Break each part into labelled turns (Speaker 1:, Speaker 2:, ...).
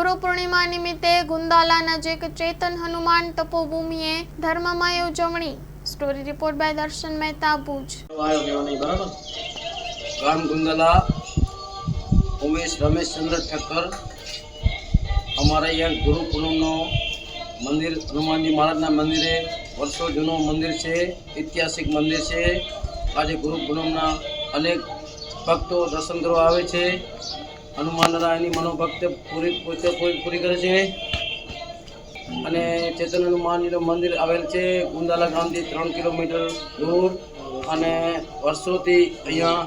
Speaker 1: ગુરુ પૂર્ણિમા નિમિત્તે ગુંદાલા નજીક ચેતન હનુમાન તપોભૂમિએ ધર્મમય ઉજવણી। સ્ટોરી રિપોર્ટ બાય દર્શન મહેતા, ભુજ।
Speaker 2: ગામ ગુંદાલા, ઉમેશ રમેશચંદ્ર ઠક્કર। અમારા અહીંયા ગુરુ પૂનમનો મંદિર હનુમાનજી મહારાજના મંદિરે વર્ષો જૂનું મંદિર છે, ઐતિહાસિક મંદિર છે। આજે ગુરુ પૂનમના અનેક ભક્તો દર્શન કરવા આવે છે। હનુમાન નારાયણની મનોભક્તિ પૂરી કરે છે અને ચેતન હનુમાનજીનું મંદિર આવેલ છે ગુંદાલા ગામથી 3 કિલોમીટર દૂર અને વર્ષોથી અહીંયા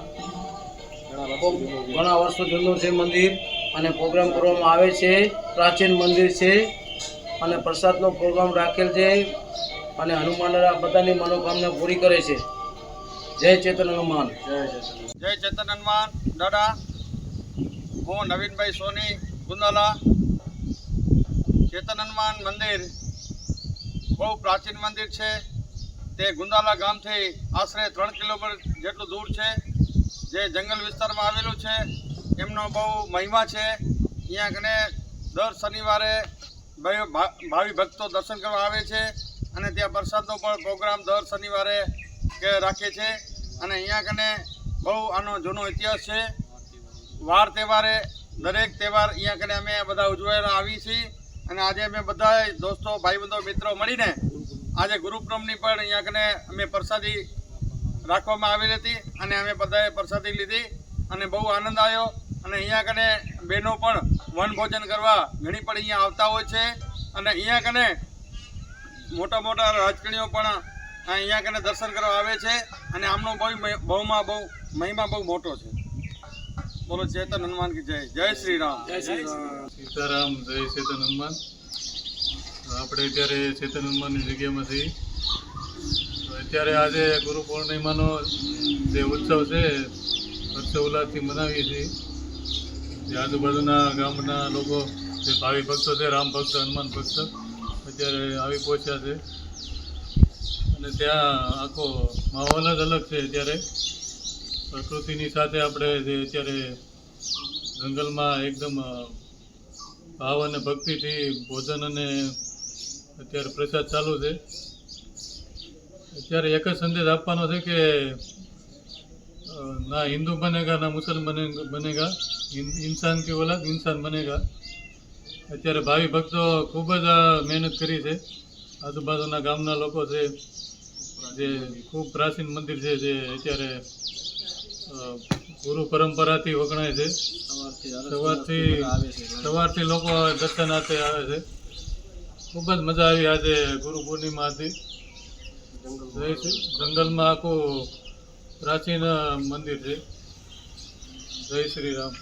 Speaker 2: ઘણા વર્ષો જૂનું છે મંદિર અને પ્રોગ્રામ કરવામાં આવે છે। પ્રાચીન મંદિર છે અને પ્રસાદનો પ્રોગ્રામ રાખેલ છે અને હનુમાન બધાની મનોકામના પૂરી કરે છે। જય ચેતન હનુમાન।
Speaker 3: જય ચેતન હનુમાન દાદા। હું નવીનભાઈ સોની, ગુંદાલા। ચેતન હનુમાન મંદિર બહુ પ્રાચીન મંદિર છે। તે ગુંદાલા ગામથી આશરે 3 કિલોમીટર જેટલું દૂર છે, જે જંગલ વિસ્તારમાં આવેલું છે। એમનો બહુ મહિમા છે। અહીંયા કને દર શનિવારે ભાવિ ભક્તો દર્શન કરવા આવે છે અને ત્યાં પ્રસાદનો પણ પ્રોગ્રામ દર શનિવારે રાખે છે અને અહીંયા કને બહુ આનો જૂનો ઇતિહાસ છે। વાર તહેવારે દરેક તહેવાર અહીંયા કને અમે બધા ઉજવાયેલા આવી છીએ અને આજે અમે બધા દોસ્તો ભાઈબંધો મિત્રો મળીને આજે ગુરુ પૂનમની પણ અહીંયા કને અમે પ્રસાદી રાખવામાં આવેલી હતી અને અમે બધાએ પ્રસાદી લીધી અને બહુ આનંદ આવ્યો। અને અહીંયા કને બહેનો પણ વનભોજન કરવા ઘણી પણ અહીંયા આવતા હોય છે અને અહીંયા કને મોટા મોટા રાજકીણીઓ પણ અહીંયા કને દર્શન કરવા આવે છે અને આમનો બહુ મહિમા બહુ મોટો છે। બોલો ચેતન હનુમાન કી જય। જય શ્રી રામ।
Speaker 2: જય શ્રી રામ।
Speaker 4: સીતારામ। જય ચેતન હનુમાન। આપણે અત્યારે ચેતન હનુમાનની જગ્યામાંથી અત્યારે આજે ગુરુ પૂર્ણિમાનો જે ઉત્સવ છે હર્ષ ઉલ્લાસથી મનાવીએ છીએ। જે આજુબાજુના ગામના લોકો જે ભાવિ ભક્તો છે, રામ ભક્ત, હનુમાન ભક્ત અત્યારે આવી પહોંચ્યા છે અને ત્યાં આખો માહોલ જ અલગ છે। અત્યારે પ્રકૃતિની સાથે આપણે જે અત્યારે જંગલમાં એકદમ ભાવ અને ભક્તિથી ભોજન અને અત્યારે પ્રસાદ ચાલુ છે। અત્યારે એક જ સંદેશ આપવાનો છે કે ના હિન્દુ બનેગા ના મુસલમાન બનેગા, ઇન્સાન કે ઓલાદ ઇન્સાન બનેગા। અત્યારે ભાવિ ભક્તો ખૂબ જ મહેનત કરી છે। આજુબાજુના ગામના લોકો છે, જે ખૂબ પ્રાચીન મંદિર છે, જે અત્યારે ગુરુ પરંપરાથી વખણાય છે। સવારથી લોકો દર્શનાર્થે આવે છે। ખૂબ જ મજા આવી। આજે ગુરુ પૂર્ણિમા હતી। જંગલમાં આખું પ્રાચીન મંદિર છે। જય શ્રી રામ।